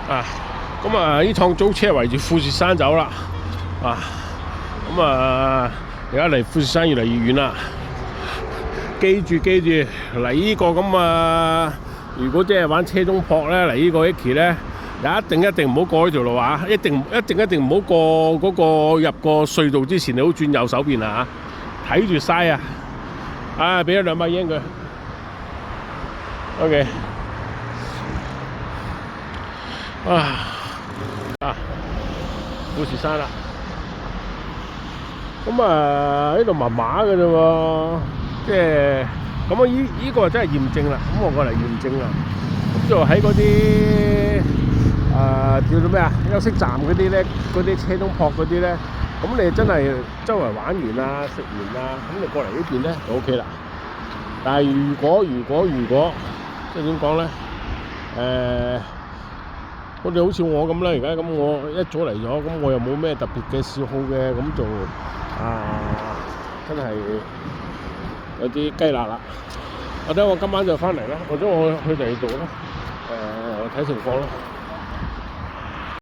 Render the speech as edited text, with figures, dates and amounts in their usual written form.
啊，咁啊呢趟租車圍住富士山走啦，啊，咁啊而家離富士山越嚟越遠啦。記住嚟呢個咁啊！如果即係玩車中泊咧，嚟呢個 X 咧，一定唔好過呢條路啊！一定唔好過嗰個入個隧道之前，你好轉右手邊啊！睇住嘥啊！啊，俾咗200英佢。OK。富士山啦。咁啊，呢度麻麻嘅啫喎，即係咁啊！依個真係驗證啦。咁我過嚟驗證啦。咁就喺嗰啲叫做咩啊？休息站嗰啲咧，嗰啲車中泊嗰啲咧，咁你真係周圍玩完啊、食完啊，咁你過嚟呢邊咧就 OK 啦。但係如果即係點講咧？我哋好似我咁啦，而家咁我一早嚟咗，咁我又冇咩特別嘅嗜好嘅，咁就真係有啲雞肋啦。我等我今晚就翻嚟啦，或者我去第二度啦。睇情況啦。